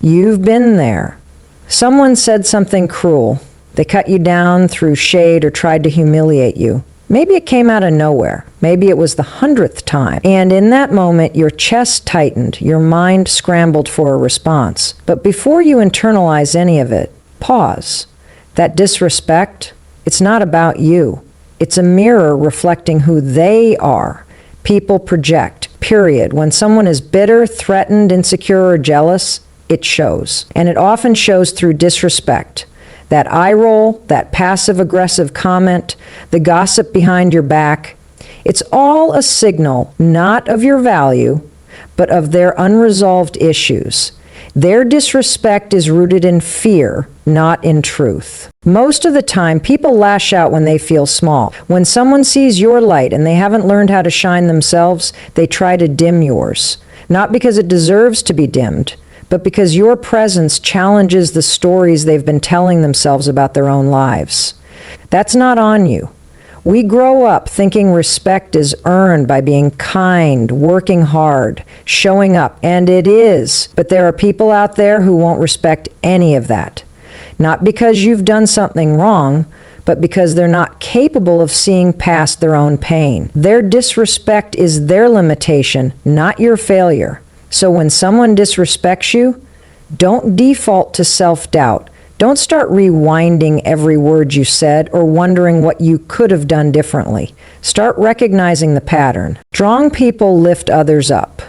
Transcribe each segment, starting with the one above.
You've been there. Someone said something cruel. They cut you down, threw shade, or tried to humiliate you. Maybe it came out of nowhere. Maybe it was the 100th time. And in that moment, your chest tightened, your mind scrambled for a response. But before you internalize any of it, pause. That disrespect, it's not about you. It's a mirror reflecting who they are. People project, period. When someone is bitter, threatened, insecure, or jealous, it shows. And it often shows through disrespect. That eye roll, that passive-aggressive comment, the gossip behind your back, it's all a signal not of your value, but of their unresolved issues. Their disrespect is rooted in fear, not in truth. Most of the time, people lash out when they feel small. When someone sees your light and they haven't learned how to shine themselves, they try to dim yours. Not because it deserves to be dimmed, but because your presence challenges the stories they've been telling themselves about their own lives. That's not on you. We grow up thinking respect is earned by being kind, working hard, showing up, and it is. But there are people out there who won't respect any of that. Not because you've done something wrong, but because they're not capable of seeing past their own pain. Their disrespect is their limitation, not your failure. So when someone disrespects you, don't default to self-doubt. Don't start rewinding every word you said or wondering what you could have done differently. Start recognizing the pattern. Strong people lift others up.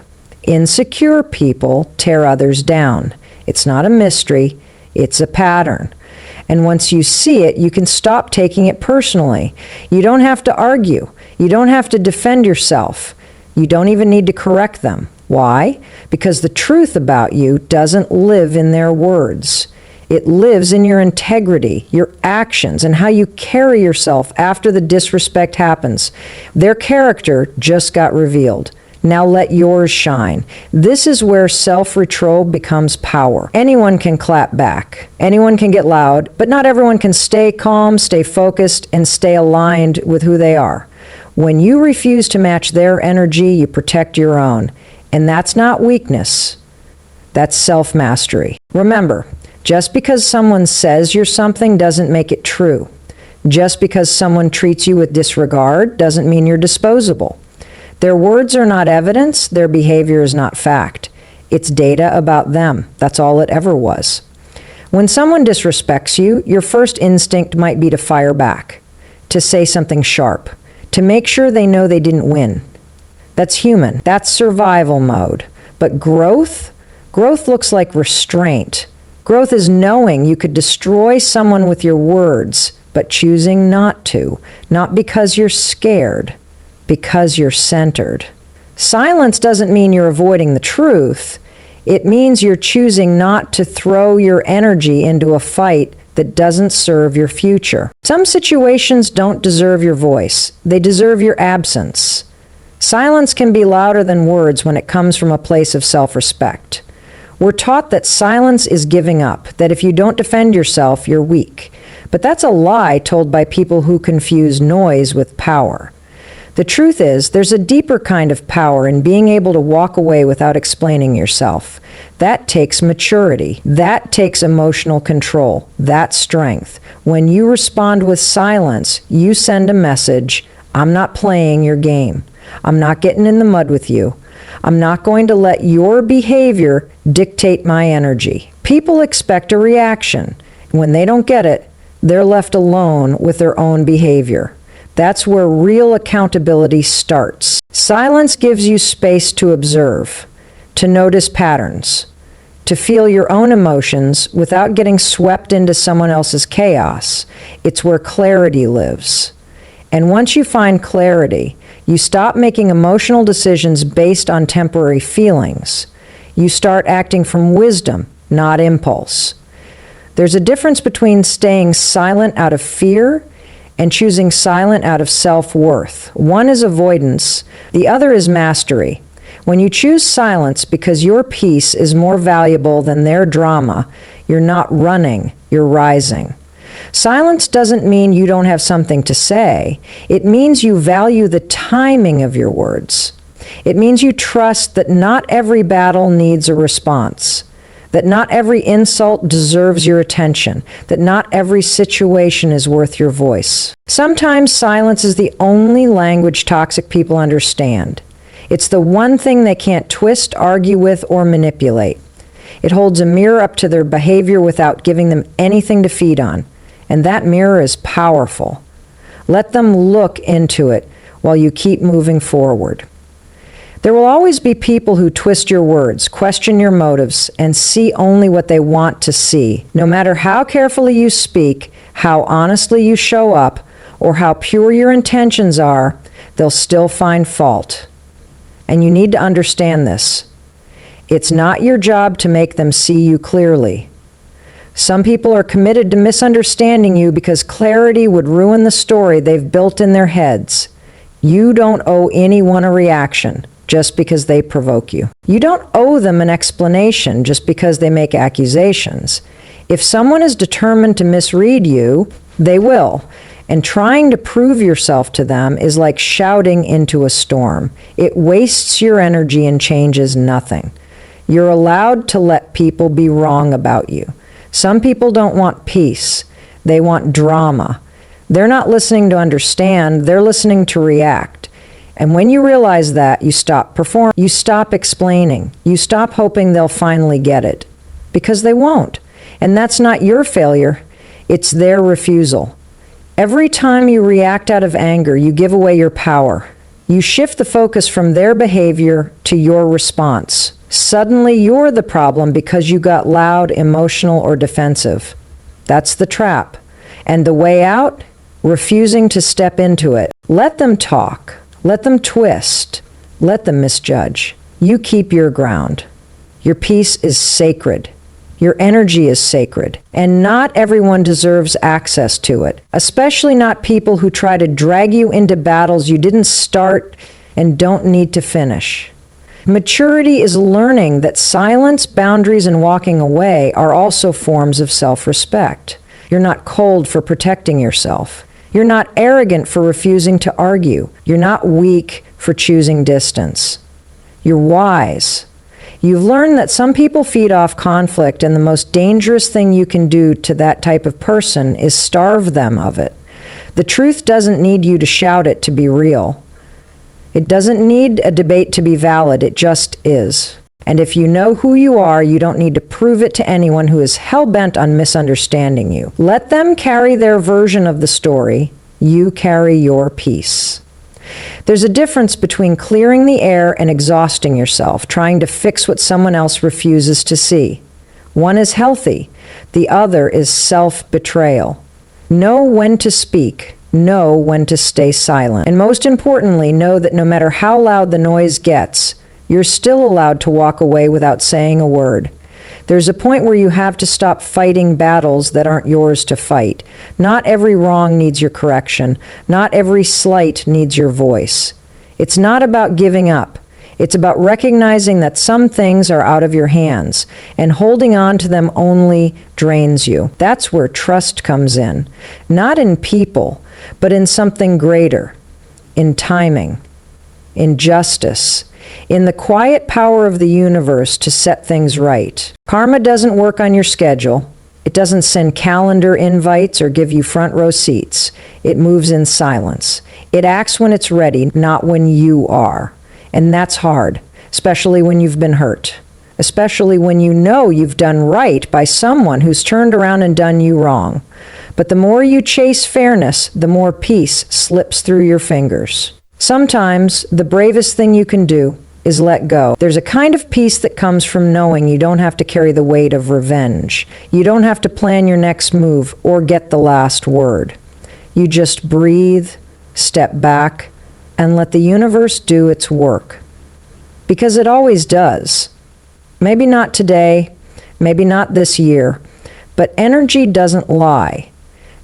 Insecure people tear others down. It's not a mystery, it's a pattern. And once you see it, you can stop taking it personally. You don't have to argue. You don't have to defend yourself. You don't even need to correct them. Why? Because the truth about you doesn't live in their words. It lives in your integrity, your actions, and how you carry yourself after the disrespect happens. Their character just got revealed. Now let yours shine. This is where self-retrol becomes power. Anyone can clap back. Anyone can get loud, but not everyone can stay calm, stay focused, and stay aligned with who they are. When you refuse to match their energy, you protect your own. And that's not weakness. That's self-mastery. Remember, just because someone says you're something doesn't make it true. Just because someone treats you with disregard doesn't mean you're disposable. Their words are not evidence, their behavior is not fact. It's data about them. That's all it ever was. When someone disrespects you, your first instinct might be to fire back, to say something sharp, to make sure they know they didn't win. That's human. That's survival mode. But growth looks like restraint. Growth is knowing you could destroy someone with your words, but choosing not to. Not because you're scared, because you're centered. Silence doesn't mean you're avoiding the truth. It means you're choosing not to throw your energy into a fight that doesn't serve your future. Some situations don't deserve your voice. They deserve your absence. Silence can be louder than words when it comes from a place of self-respect. We're taught that silence is giving up, that if you don't defend yourself, you're weak. But that's a lie told by people who confuse noise with power. The truth is, there's a deeper kind of power in being able to walk away without explaining yourself. That takes maturity. That takes emotional control. That's strength. When you respond with silence, you send a message, I'm not playing your game. I'm not getting in the mud with you. I'm not going to let your behavior dictate my energy. People expect a reaction. When they don't get it, they're left alone with their own behavior. That's where real accountability starts. Silence gives you space to observe, to notice patterns, to feel your own emotions without getting swept into someone else's chaos. It's where clarity lives. And once you find clarity, you stop making emotional decisions based on temporary feelings. You start acting from wisdom, not impulse. There's a difference between staying silent out of fear and choosing silent out of self-worth. One is avoidance, the other is mastery. When you choose silence because your peace is more valuable than their drama, you're not running, you're rising. Silence doesn't mean you don't have something to say. It means you value the timing of your words. It means you trust that not every battle needs a response. that not every insult deserves your attention, that not every situation is worth your voice. Sometimes silence is the only language toxic people understand. It's the one thing they can't twist, argue with, or manipulate. It holds a mirror up to their behavior without giving them anything to feed on. And that mirror is powerful. Let them look into it while you keep moving forward. There will always be people who twist your words, question your motives, and see only what they want to see. No matter how carefully you speak, how honestly you show up, or how pure your intentions are, they'll still find fault. And you need to understand this. It's not your job to make them see you clearly. Some people are committed to misunderstanding you because clarity would ruin the story they've built in their heads. You don't owe anyone a reaction just because they provoke you. You don't owe them an explanation just because they make accusations. If someone is determined to misread you, they will. And trying to prove yourself to them is like shouting into a storm. It wastes your energy and changes nothing. You're allowed to let people be wrong about you. Some people don't want peace. They want drama. They're not listening to understand. They're listening to react. And when you realize that, you stop performing. You stop explaining. You stop hoping they'll finally get it. Because they won't. And that's not your failure. It's their refusal. Every time you react out of anger, you give away your power. You shift the focus from their behavior to your response. Suddenly you're the problem because you got loud, emotional, or defensive. That's the trap. And the way out? Refusing to step into it. Let them talk. Let them twist. Let them misjudge. You keep your ground. Your peace is sacred. Your energy is sacred. And not everyone deserves access to it, especially not people who try to drag you into battles you didn't start and don't need to finish. Maturity is learning that silence, boundaries, and walking away are also forms of self-respect. You're not cold for protecting yourself. You're not arrogant for refusing to argue. You're not weak for choosing distance. You're wise. You've learned that some people feed off conflict, and the most dangerous thing you can do to that type of person is starve them of it. The truth doesn't need you to shout it to be real. It doesn't need a debate to be valid, it just is. And if you know who you are, you don't need to prove it to anyone who is hell-bent on misunderstanding you. Let them carry their version of the story. You carry your piece. There's a difference between clearing the air and exhausting yourself, trying to fix what someone else refuses to see. One is healthy. The other is self-betrayal. Know when to speak. Know when to stay silent. And most importantly, know that no matter how loud the noise gets, you're still allowed to walk away without saying a word. There's a point where you have to stop fighting battles that aren't yours to fight. Not every wrong needs your correction. Not every slight needs your voice. It's not about giving up. It's about recognizing that some things are out of your hands, and holding on to them only drains you. That's where trust comes in. Not in people, but in something greater. In timing. In justice. In the quiet power of the universe to set things right. Karma doesn't work on your schedule. It doesn't send calendar invites or give you front row seats. It moves in silence. It acts when it's ready, not when you are. And that's hard, especially when you've been hurt. Especially when you know you've done right by someone who's turned around and done you wrong. But the more you chase fairness, the more peace slips through your fingers. Sometimes the bravest thing you can do is let go. There's a kind of peace that comes from knowing you don't have to carry the weight of revenge. You don't have to plan your next move or get the last word. You just breathe, step back, and let the universe do its work. Because it always does. Maybe not today, maybe not this year, but energy doesn't lie.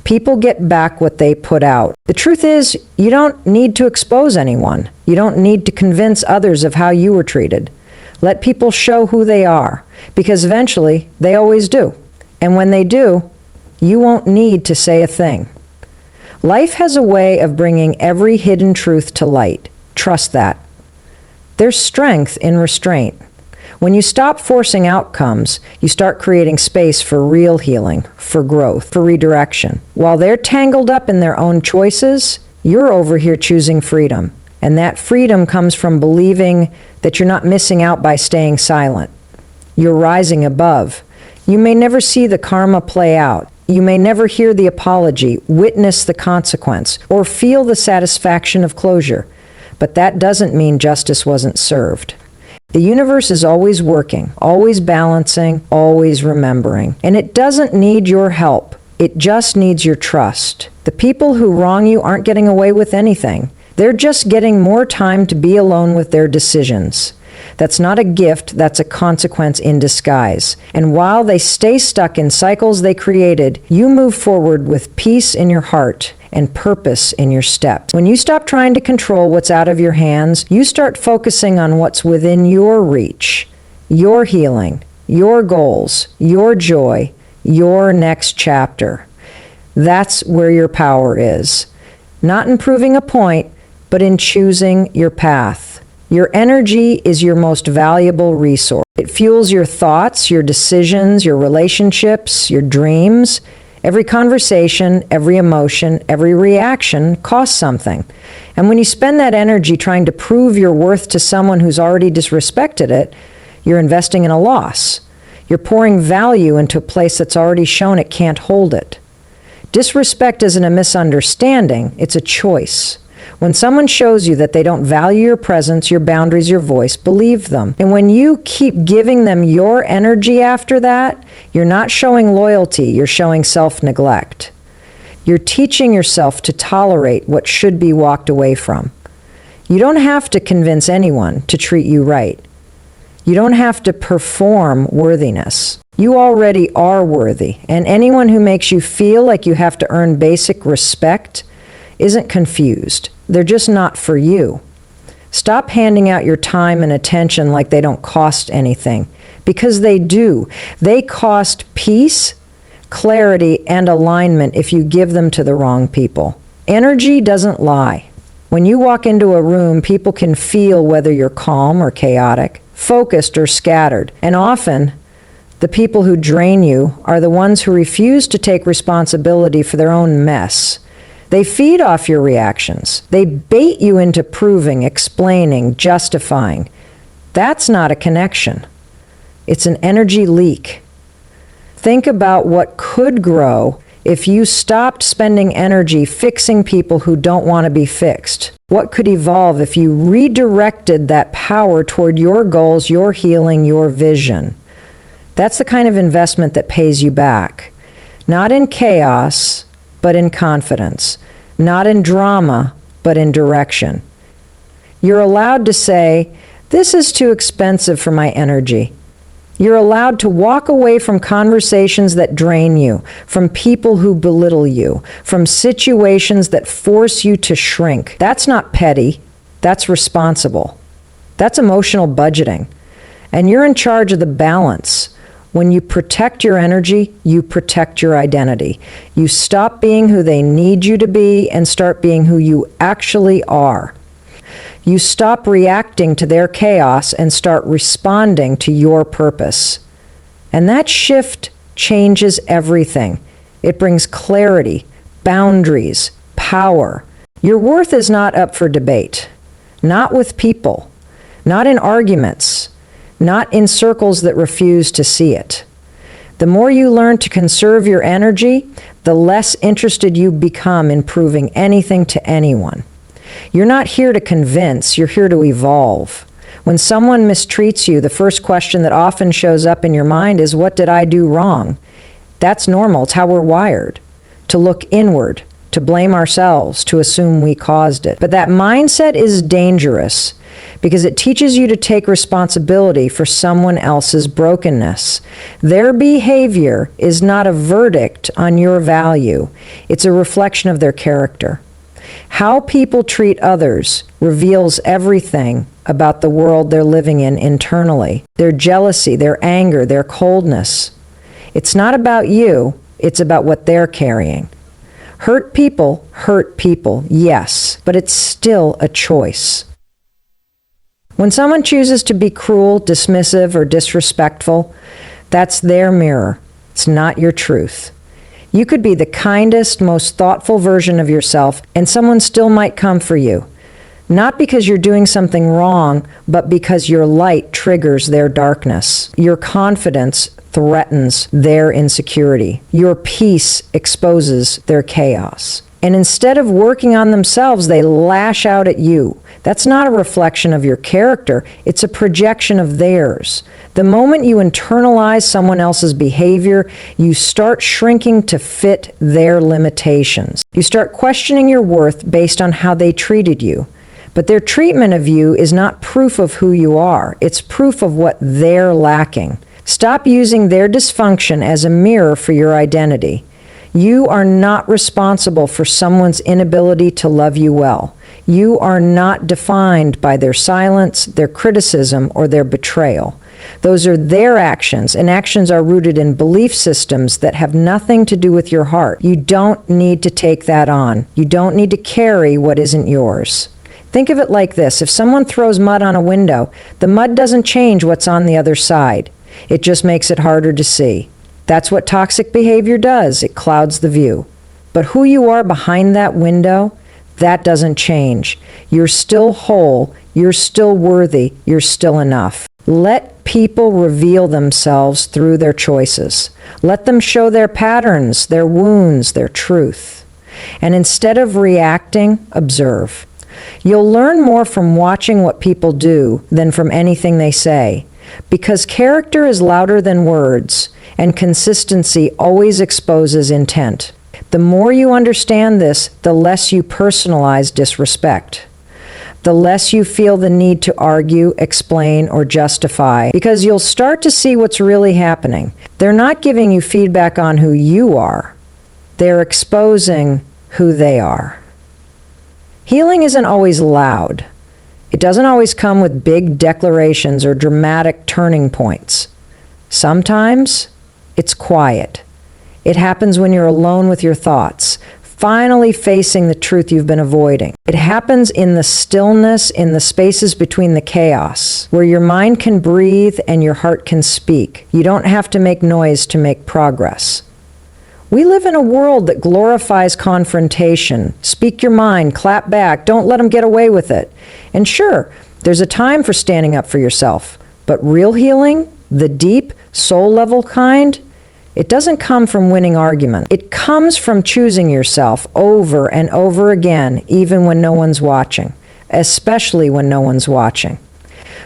People get back what they put out. The truth is, you don't need to expose anyone. You don't need to convince others of how you were treated. Let people show who they are, because eventually they always do. And when they do, you won't need to say a thing. Life has a way of bringing every hidden truth to light. Trust that. There's strength in restraint. When you stop forcing outcomes, you start creating space for real healing, for growth, for redirection. While they're tangled up in their own choices, you're over here choosing freedom. And that freedom comes from believing that you're not missing out by staying silent. You're rising above. You may never see the karma play out. You may never hear the apology, witness the consequence, or feel the satisfaction of closure. But that doesn't mean justice wasn't served. The universe is always working, always balancing, always remembering. And it doesn't need your help. It just needs your trust. The people who wrong you aren't getting away with anything. They're just getting more time to be alone with their decisions. That's not a gift, that's a consequence in disguise. And while they stay stuck in cycles they created, you move forward with peace in your heart and purpose in your steps. When you stop trying to control what's out of your hands, you start focusing on what's within your reach, your healing, your goals, your joy, your next chapter. That's where your power is. Not in proving a point, but in choosing your path. Your energy is your most valuable resource. It fuels your thoughts, your decisions, your relationships, your dreams. Every conversation, every emotion, every reaction costs something. And when you spend that energy trying to prove your worth to someone who's already disrespected it, you're investing in a loss. You're pouring value into a place that's already shown it can't hold it. Disrespect isn't a misunderstanding, it's a choice. When someone shows you that they don't value your presence, your boundaries, your voice, believe them. And when you keep giving them your energy after that, you're not showing loyalty, you're showing self-neglect. You're teaching yourself to tolerate what should be walked away from. You don't have to convince anyone to treat you right. You don't have to perform worthiness. You already are worthy, and anyone who makes you feel like you have to earn basic respect isn't confused. They're just not for you. Stop handing out your time and attention like they don't cost anything, because they do. They cost peace, clarity, and alignment if you give them to the wrong people. Energy doesn't lie. When you walk into a room, people can feel whether you're calm or chaotic, focused or scattered, and often the people who drain you are the ones who refuse to take responsibility for their own mess. They feed off your reactions. They bait you into proving, explaining, justifying. That's not a connection. It's an energy leak. Think about what could grow if you stopped spending energy fixing people who don't want to be fixed. What could evolve if you redirected that power toward your goals, your healing, your vision? That's the kind of investment that pays you back. Not in chaos, but in confidence. Not in drama, but in direction. You're allowed to say, "This is too expensive for my energy." You're allowed to walk away from conversations that drain you, from people who belittle you, from situations that force you to shrink. That's not petty. That's responsible. That's emotional budgeting. And you're in charge of the balance. When you protect your energy, you protect your identity. You stop being who they need you to be and start being who you actually are. You stop reacting to their chaos and start responding to your purpose. And that shift changes everything. It brings clarity, boundaries, power. Your worth is not up for debate. Not with people. Not in arguments. Not in circles that refuse to see it. The more you learn to conserve your energy, the less interested you become in proving anything to anyone. You're not here to convince, you're here to evolve. When someone mistreats you, the first question that often shows up in your mind is, what did I do wrong? That's normal, it's how we're wired. To look inward, to blame ourselves, to assume we caused it. But that mindset is dangerous because it teaches you to take responsibility for someone else's brokenness. Their behavior is not a verdict on your value. It's a reflection of their character. How people treat others reveals everything about the world they're living in internally. Their jealousy, their anger, their coldness. It's not about you, it's about what they're carrying. Hurt people, yes, but it's still a choice. When someone chooses to be cruel, dismissive, or disrespectful, that's their mirror. It's not your truth. You could be the kindest, most thoughtful version of yourself, and someone still might come for you. Not because you're doing something wrong, but because your light triggers their darkness. Your confidence threatens their insecurity. Your peace exposes their chaos. And instead of working on themselves, they lash out at you. That's not a reflection of your character, it's a projection of theirs. The moment you internalize someone else's behavior, you start shrinking to fit their limitations. You start questioning your worth based on how they treated you. But their treatment of you is not proof of who you are. It's proof of what they're lacking. Stop using their dysfunction as a mirror for your identity. You are not responsible for someone's inability to love you well. You are not defined by their silence, their criticism, or their betrayal. Those are their actions, and actions are rooted in belief systems that have nothing to do with your heart. You don't need to take that on. You don't need to carry what isn't yours. Think of it like this. If someone throws mud on a window, the mud doesn't change what's on the other side. It just makes it harder to see. That's what toxic behavior does. It clouds the view. But who you are behind that window, that doesn't change. You're still whole. You're still worthy. You're still enough. Let people reveal themselves through their choices. Let them show their patterns, their wounds, their truth. And instead of reacting, observe. You'll learn more from watching what people do than from anything they say, because character is louder than words, and consistency always exposes intent. The more you understand this, the less you personalize disrespect. The less you feel the need to argue, explain, or justify, because you'll start to see what's really happening. They're not giving you feedback on who you are. They're exposing who they are. Healing isn't always loud. It doesn't always come with big declarations or dramatic turning points. Sometimes it's quiet. It happens when you're alone with your thoughts, finally facing the truth you've been avoiding. It happens in the stillness, in the spaces between the chaos, where your mind can breathe and your heart can speak. You don't have to make noise to make progress. We live in a world that glorifies confrontation. Speak your mind, clap back, don't let them get away with it. And sure, there's a time for standing up for yourself. But real healing, the deep, soul-level kind, it doesn't come from winning arguments. It comes from choosing yourself over and over again, even when no one's watching, especially when no one's watching.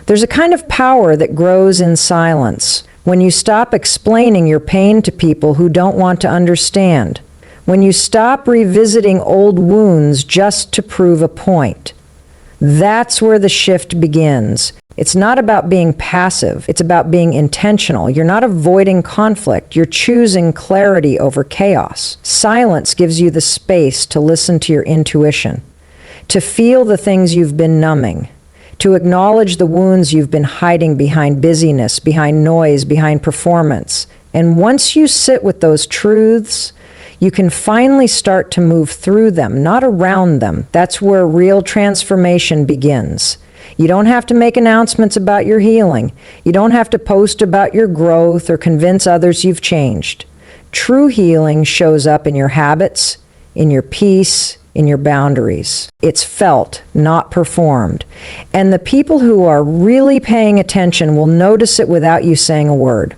There's a kind of power that grows in silence. When you stop explaining your pain to people who don't want to understand. When you stop revisiting old wounds just to prove a point. That's where the shift begins. It's not about being passive. It's about being intentional. You're not avoiding conflict. You're choosing clarity over chaos. Silence gives you the space to listen to your intuition, to feel the things you've been numbing, to acknowledge the wounds you've been hiding behind busyness, behind noise, behind performance. And once you sit with those truths, you can finally start to move through them, not around them. That's where real transformation begins. You don't have to make announcements about your healing. You don't have to post about your growth or convince others you've changed. True healing shows up in your habits, in your peace, in your boundaries. It's felt, not performed. And the people who are really paying attention will notice it without you saying a word.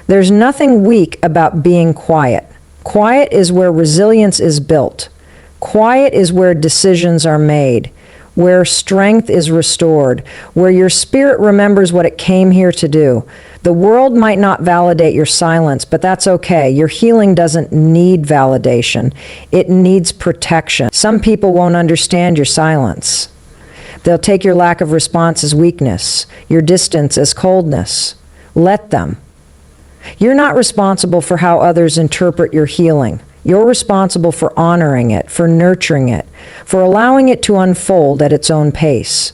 There's nothing weak about being quiet. Quiet is where resilience is built. Quiet is where decisions are made, where strength is restored, where your spirit remembers what it came here to do. The world might not validate your silence, but that's okay. Your healing doesn't need validation. It needs protection. Some people won't understand your silence. They'll take your lack of response as weakness, your distance as coldness. Let them. You're not responsible for how others interpret your healing. You're responsible for honoring it, for nurturing it, for allowing it to unfold at its own pace.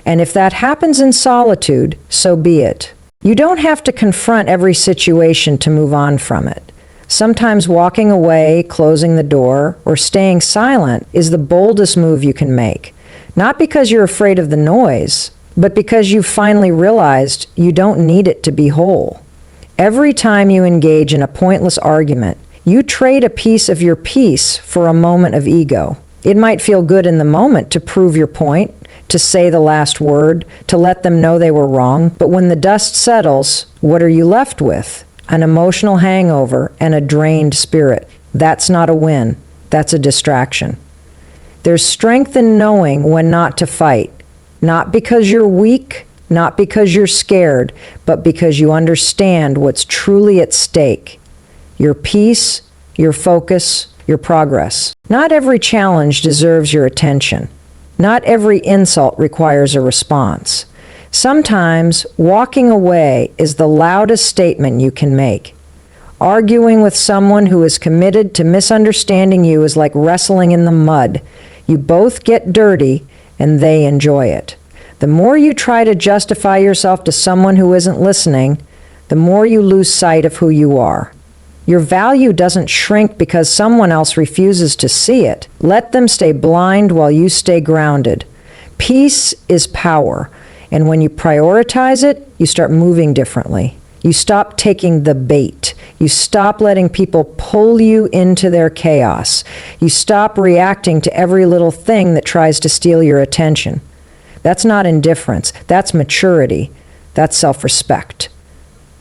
And if that happens in solitude, so be it. You don't have to confront every situation to move on from it. Sometimes walking away, closing the door, or staying silent is the boldest move you can make. Not because you're afraid of the noise, but because you finally realized you don't need it to be whole. Every time you engage in a pointless argument, you trade a piece of your peace for a moment of ego. It might feel good in the moment to prove your point, to say the last word, to let them know they were wrong, but when the dust settles, what are you left with? An emotional hangover and a drained spirit. That's not a win. That's a distraction. There's strength in knowing when not to fight, not because you're weak, not because you're scared, but because you understand what's truly at stake. Your peace, your focus, your progress. Not every challenge deserves your attention. Not every insult requires a response. Sometimes walking away is the loudest statement you can make. Arguing with someone who is committed to misunderstanding you is like wrestling in the mud. You both get dirty and they enjoy it. The more you try to justify yourself to someone who isn't listening, the more you lose sight of who you are. Your value doesn't shrink because someone else refuses to see it. Let them stay blind while you stay grounded. Peace is power, and when you prioritize it, you start moving differently. You stop taking the bait. You stop letting people pull you into their chaos. You stop reacting to every little thing that tries to steal your attention. That's not indifference. That's maturity. That's self-respect.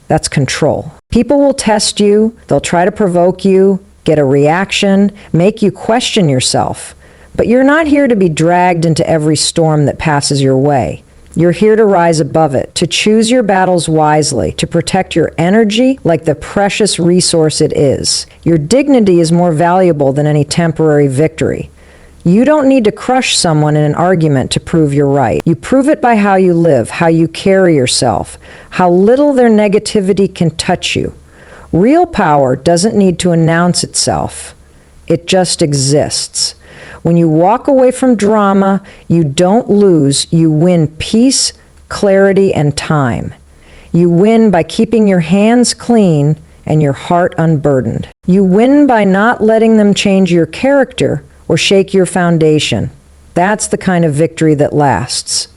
That's control. People will test you. They'll try to provoke you, get a reaction, make you question yourself. But you're not here to be dragged into every storm that passes your way. You're here to rise above it, to choose your battles wisely, to protect your energy like the precious resource it is. Your dignity is more valuable than any temporary victory. You don't need to crush someone in an argument to prove you're right. You prove it by how you live, how you carry yourself, how little their negativity can touch you. Real power doesn't need to announce itself. It just exists. When you walk away from drama, you don't lose, you win peace, clarity, and time. You win by keeping your hands clean and your heart unburdened. You win by not letting them change your character or shake your foundation. That's the kind of victory that lasts.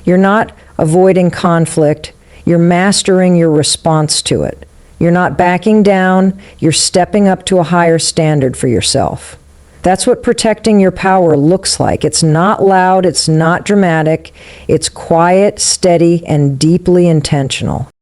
You're not avoiding conflict, you're mastering your response to it. You're not backing down, you're stepping up to a higher standard for yourself. That's what protecting your power looks like. It's not loud, it's not dramatic, it's quiet, steady, and deeply intentional.